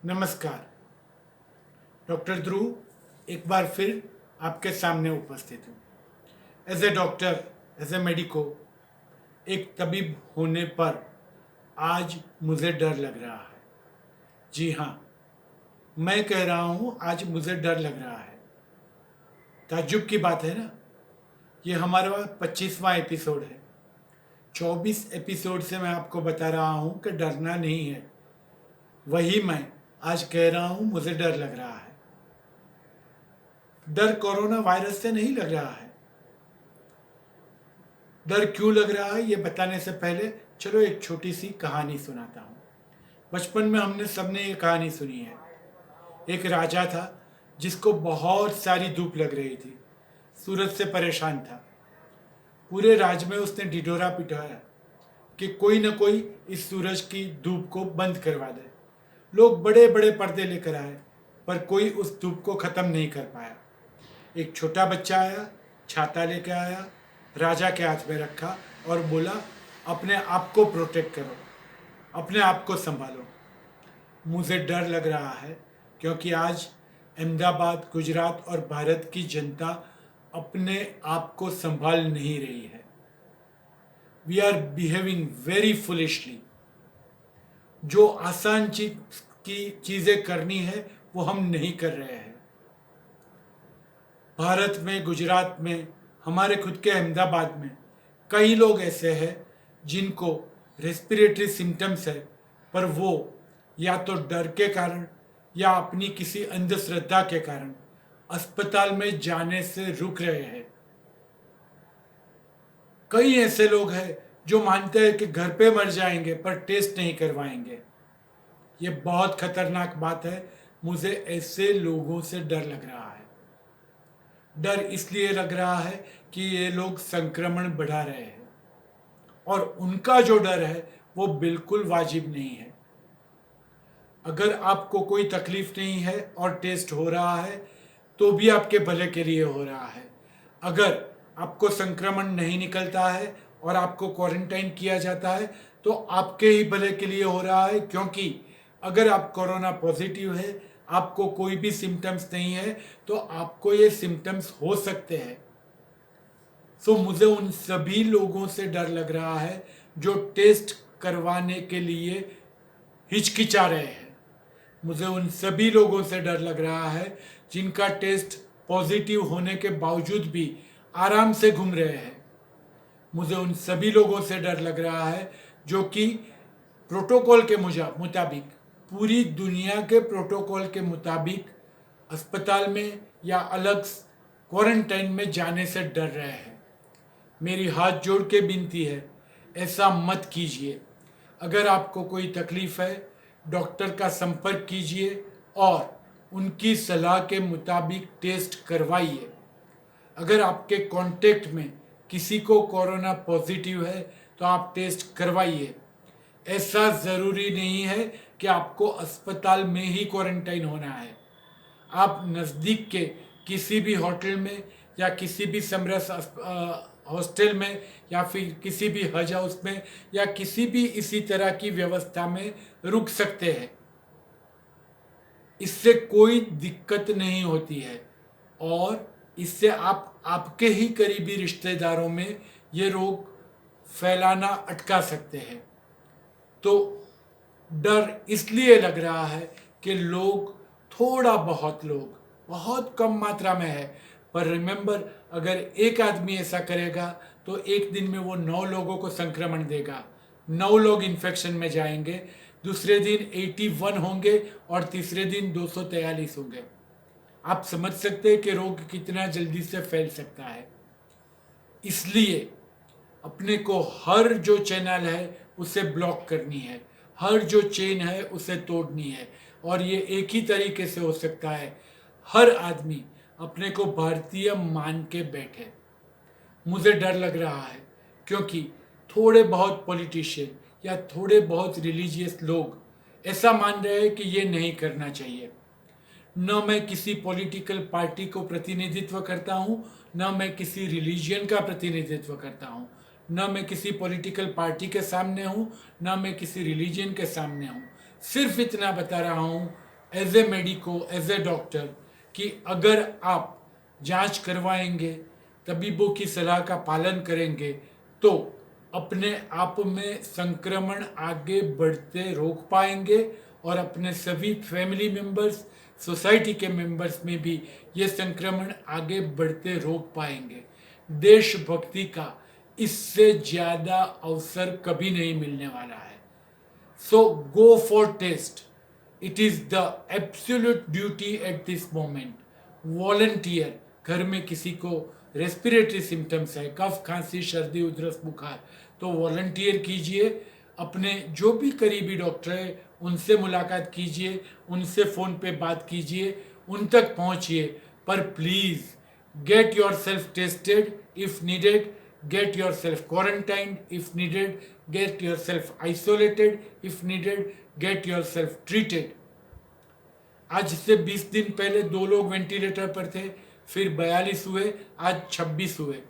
नमस्कार। डॉक्टर ध्रुव एक बार फिर आपके सामने उपस्थित हूँ। As a doctor, as a medico, एक तबीब होने पर आज मुझे डर लग रहा है। जी हाँ, मैं कह रहा हूँ आज मुझे डर लग रहा है। ताज्जुब की बात है ना। ये हमारा 25वां एपिसोड है। 24 एपिसोड से मैं आपको बता रहा हूँ कि डरना नहीं है। वही मैं आज कह रहा हूँ, मुझे डर लग रहा है। डर कोरोना वायरस से नहीं लग रहा है। डर क्यों लग रहा है ये बताने से पहले चलो एक छोटी सी कहानी सुनाता हूँ। बचपन में हमने सबने ये कहानी सुनी है। एक राजा था जिसको बहुत सारी धूप लग रही थी। सूरज से परेशान था। पूरे राज्य में उसने ढिढोरा पिटाया कि कोई न कोई इस सूरज की धूप को बंद करवा दे। लोग बड़े बड़े पर्दे लेकर आए, पर कोई उस धूप को ख़त्म नहीं कर पाया। एक छोटा बच्चा आया, छाता लेके आया, राजा के हाथ में रखा और बोला, अपने आप को प्रोटेक्ट करो, अपने आप को संभालो। मुझे डर लग रहा है क्योंकि आज अहमदाबाद, गुजरात और भारत की जनता अपने आप को संभाल नहीं रही है। We are behaving very foolishly. जो आसान चीज़ें करनी है वो हम नहीं कर रहे हैं। भारत में, गुजरात में, हमारे खुद के अहमदाबाद में कई लोग ऐसे हैं जिनको रेस्पिरेटरी सिम्टम्स है, पर वो या तो डर के कारण या अपनी किसी अंधश्रद्धा के कारण अस्पताल में जाने से रुक रहे हैं। कई ऐसे लोग हैं जो मानते हैं कि घर पे मर जाएंगे पर टेस्ट नहीं करवाएंगे। ये बहुत खतरनाक बात है। मुझे ऐसे लोगों से डर लग रहा है। डर इसलिए लग रहा है कि ये लोग संक्रमण बढ़ा रहे हैं और उनका जो डर है वो बिल्कुल वाजिब नहीं है। अगर आपको कोई तकलीफ नहीं है और टेस्ट हो रहा है तो भी आपके भले के लिए हो रहा है। अगर आपको संक्रमण नहीं निकलता है और आपको क्वारंटाइन किया जाता है तो आपके ही भले के लिए हो रहा है, क्योंकि अगर आप कोरोना पॉजिटिव है, आपको कोई भी सिम्टम्स नहीं है, तो आपको ये सिम्टम्स हो सकते हैं। सो मुझे उन सभी लोगों से डर लग रहा है जो टेस्ट करवाने के लिए हिचकिचा रहे हैं। मुझे उन सभी लोगों से डर लग रहा है जिनका टेस्ट पॉजिटिव होने के बावजूद भी आराम से घूम रहे हैं। मुझे उन सभी लोगों से डर लग रहा है जो कि प्रोटोकॉल के मुताबिक, पूरी दुनिया के प्रोटोकॉल के मुताबिक अस्पताल में या अलग क्वारंटाइन में जाने से डर रहे हैं। मेरी हाथ जोड़ के विनती है, ऐसा मत कीजिए। अगर आपको कोई तकलीफ है, डॉक्टर का संपर्क कीजिए और उनकी सलाह के मुताबिक टेस्ट करवाइए। अगर आपके कांटेक्ट में किसी को कोरोना पॉजिटिव है तो आप टेस्ट करवाइए। ऐसा ज़रूरी नहीं है कि आपको अस्पताल में ही क्वारंटाइन होना है। आप नज़दीक के किसी भी होटल में या किसी भी समरस हॉस्टल में या फिर किसी भी हज हाउस में या किसी भी इसी तरह की व्यवस्था में रुक सकते हैं। इससे कोई दिक्कत नहीं होती है और इससे आप आपके ही करीबी रिश्तेदारों में ये रोग फैलाना अटका सकते हैं। तो डर इसलिए लग रहा है कि लोग, थोड़ा बहुत लोग, बहुत कम मात्रा में है, पर रिमेंबर, अगर एक आदमी ऐसा करेगा तो एक दिन में वो 9 लोगों को संक्रमण देगा। 9 लोग इन्फेक्शन में जाएंगे, दूसरे दिन 81 होंगे और तीसरे दिन 243 होंगे। आप समझ सकते हैं कि रोग कितना जल्दी से फैल सकता है। इसलिए अपने को हर जो चैनल है उसे ब्लॉक करनी है, हर जो चेन है उसे तोड़नी है, और ये एक ही तरीके से हो सकता है, हर आदमी अपने को भारतीय मान के बैठे। मुझे डर लग रहा है क्योंकि थोड़े बहुत पॉलिटिशियन या थोड़े बहुत रिलीजियस लोग ऐसा मान रहे हैं कि ये नहीं करना चाहिए। न मैं किसी पॉलिटिकल पार्टी को प्रतिनिधित्व करता हूँ, न मैं किसी रिलीजियन का प्रतिनिधित्व करता हूँ, न मैं किसी पॉलिटिकल पार्टी के सामने हूँ, न मैं किसी रिलीजियन के सामने हूँ। सिर्फ इतना बता रहा हूँ as a medico, as a doctor, कि अगर आप जांच करवाएंगे, तबीबों की सलाह का पालन करेंगे, तो अपने आप में संक्रमण आगे बढ़ते रोक पाएंगे और अपने सभी फैमिली मेंबर्स, सोसाइटी के मेंबर्स में भी ये संक्रमण आगे बढ़ते रोक पाएंगे। देशभक्ति का इससे ज़्यादा अवसर कभी नहीं मिलने वाला है। So go for test. It is the absolute duty at this moment. Volunteer. घर में किसी को रेस्पिरेटरी सिम्टम्स है, कफ, खांसी, सर्दी, उधरस, बुखार, तो वॉलंटियर कीजिए। अपने जो भी करीबी डॉक्टर है उनसे मुलाकात कीजिए, उनसे फ़ोन पे बात कीजिए, उन तक पहुंचिए। पर please get your self tested if needed, get yourself quarantined if needed, get yourself isolated if needed, get yourself treated. आज से 20 दिन पहले 2 लोग वेंटिलेटर पर थे, फिर 42 हुए, आज 26 हुए।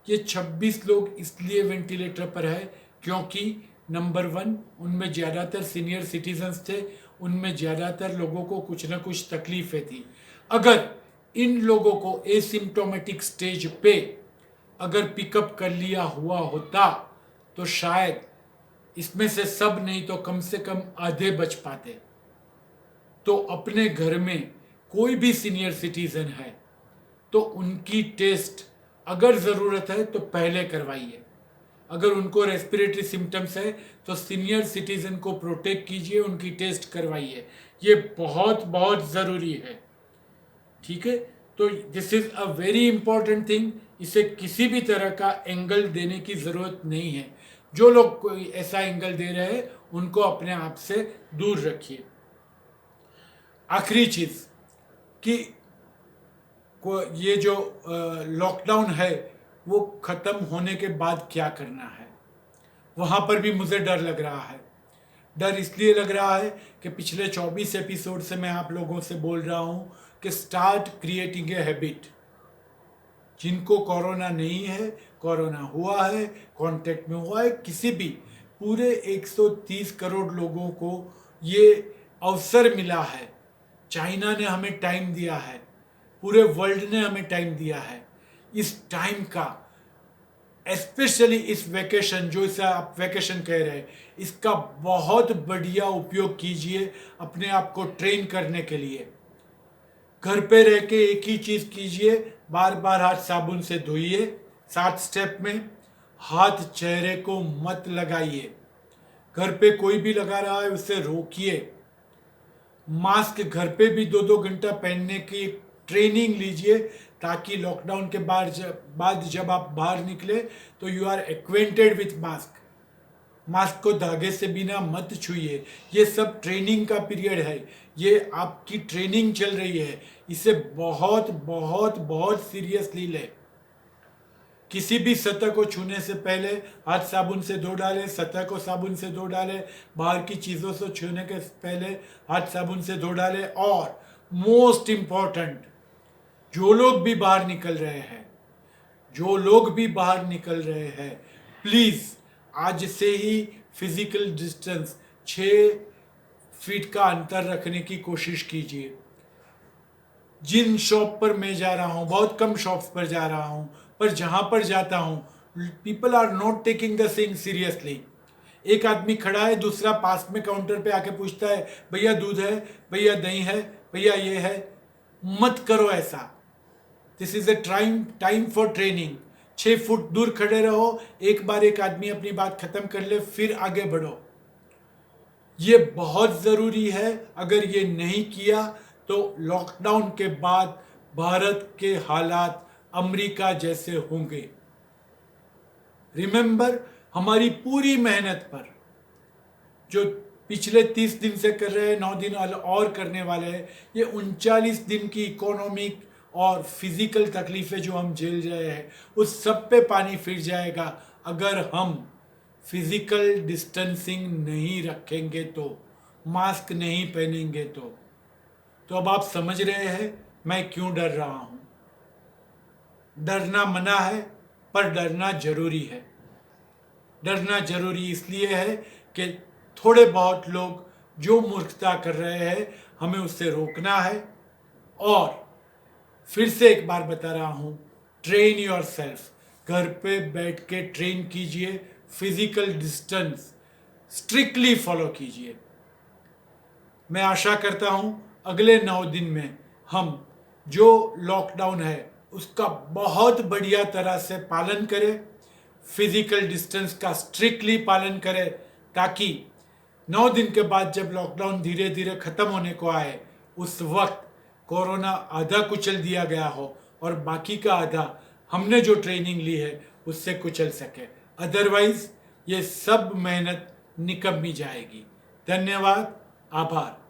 ये 26 लोग इसलिए वेंटिलेटर पर है क्योंकि नंबर 1, उनमें ज़्यादातर सीनियर सिटीजन्स थे, उनमें ज़्यादातर लोगों को कुछ ना कुछ तकलीफें थी। अगर इन लोगों को एसिम्प्टोमेटिक स्टेज पे अगर पिकअप कर लिया हुआ होता तो शायद इसमें से सब नहीं तो कम से कम आधे बच पाते। तो अपने घर में कोई भी सीनियर सिटीजन है तो उनकी टेस्ट अगर ज़रूरत है तो पहले करवाइए। अगर उनको रेस्पिरेटरी सिम्टम्स है तो सीनियर सिटीजन को प्रोटेक्ट कीजिए, उनकी टेस्ट करवाइए। ये बहुत बहुत ज़रूरी है, ठीक है। तो this is a very important thing. इसे किसी भी तरह का एंगल देने की ज़रूरत नहीं है। जो लोग कोई ऐसा एंगल दे रहे हैं उनको अपने आप से दूर रखिए। आखिरी चीज़ कि ये जो लॉकडाउन है वो ख़त्म होने के बाद क्या करना है, वहाँ पर भी मुझे डर लग रहा है। डर इसलिए लग रहा है कि पिछले 24 एपिसोड से मैं आप लोगों से बोल रहा हूँ कि स्टार्ट क्रिएटिंग ए हैबिट। जिनको कोरोना नहीं है, कोरोना हुआ है, कांटेक्ट में हुआ है, किसी भी पूरे 130 करोड़ लोगों को ये अवसर मिला है। चाइना ने हमें टाइम दिया है, पूरे वर्ल्ड ने हमें टाइम दिया है। इस टाइम का स्पेशली इस वैकेशन, जो इसे आप वैकेशन कह रहे हैं, इसका बहुत बढ़िया उपयोग कीजिए अपने आप को ट्रेन करने के लिए। घर पे रह के एक ही चीज़ कीजिए, बार बार हाथ साबुन से धोइए। 7 स्टेप में हाथ चेहरे को मत लगाइए। घर पे कोई भी लगा रहा है उसे रोकिए। मास्क घर पे भी 2-2 घंटा पहनने की ट्रेनिंग लीजिए ताकि लॉकडाउन के बाद जब आप बाहर निकले तो you are acquainted with mask. Mask को धागे से बिना मत छूइए। ये सब ट्रेनिंग का पीरियड है, ये आपकी ट्रेनिंग चल रही है। इसे बहुत बहुत बहुत सीरियसली लें। किसी भी सतह को छूने से पहले हाथ साबुन से धो डालें, सतह को साबुन से धो डालें, बाहर की चीज़ों से छूने के पहले हाथ साबुन से धो डालें। और मोस्ट इम्पॉर्टेंट, जो लोग भी बाहर निकल रहे हैं, प्लीज़ आज से ही फिजिकल डिस्टेंस 6 फीट का अंतर रखने की कोशिश कीजिए। जिन शॉप पर मैं जा रहा हूँ, बहुत कम शॉप्स पर जा रहा हूँ, पर जहाँ पर जाता हूँ people are not taking the thing seriously. एक आदमी खड़ा है, दूसरा पास में काउंटर पे आके पूछता है, भैया दूध है, भैया दही है, भैया ये है। मत करो ऐसा। This is a time for training. 6 foot दूर खड़े रहो, एक बार एक आदमी अपनी बात खत्म कर ले फिर आगे बढ़ो। ये बहुत ज़रूरी है। अगर ये नहीं किया तो लॉकडाउन के बाद भारत के हालात अमेरिका जैसे होंगे। रिमेंबर, हमारी पूरी मेहनत पर जो पिछले 30 दिन से कर रहे हैं, 9 दिन और करने वाले हैं, ये 39 दिन की इकोनॉमिक और फिजिकल तकलीफ़ें जो हम झेल रहे हैं उस सब पे पानी फिर जाएगा अगर हम फिजिकल डिस्टेंसिंग नहीं रखेंगे तो, मास्क नहीं पहनेंगे तो अब आप समझ रहे हैं मैं क्यों डर रहा हूँ। डरना मना है पर डरना जरूरी है। डरना जरूरी इसलिए है कि थोड़े बहुत लोग जो मूर्खता कर रहे हैं हमें उससे रोकना है। और फिर से एक बार बता रहा हूँ, ट्रेन योर सेल्फ, घर पे बैठ के ट्रेन कीजिए, फिजिकल डिस्टेंस स्ट्रिक्टली फॉलो कीजिए। मैं आशा करता हूँ अगले 9 दिन में हम जो लॉकडाउन है उसका बहुत बढ़िया तरह से पालन करें, फिजिकल डिस्टेंस का स्ट्रिक्टली पालन करें, ताकि 9 दिन के बाद जब लॉकडाउन धीरे धीरे ख़त्म होने को आए उस वक्त कोरोना आधा कुचल दिया गया हो और बाकी का आधा हमने जो ट्रेनिंग ली है उससे कुचल सके। अदरवाइज ये सब मेहनत निकम्मी जाएगी। धन्यवाद, आभार।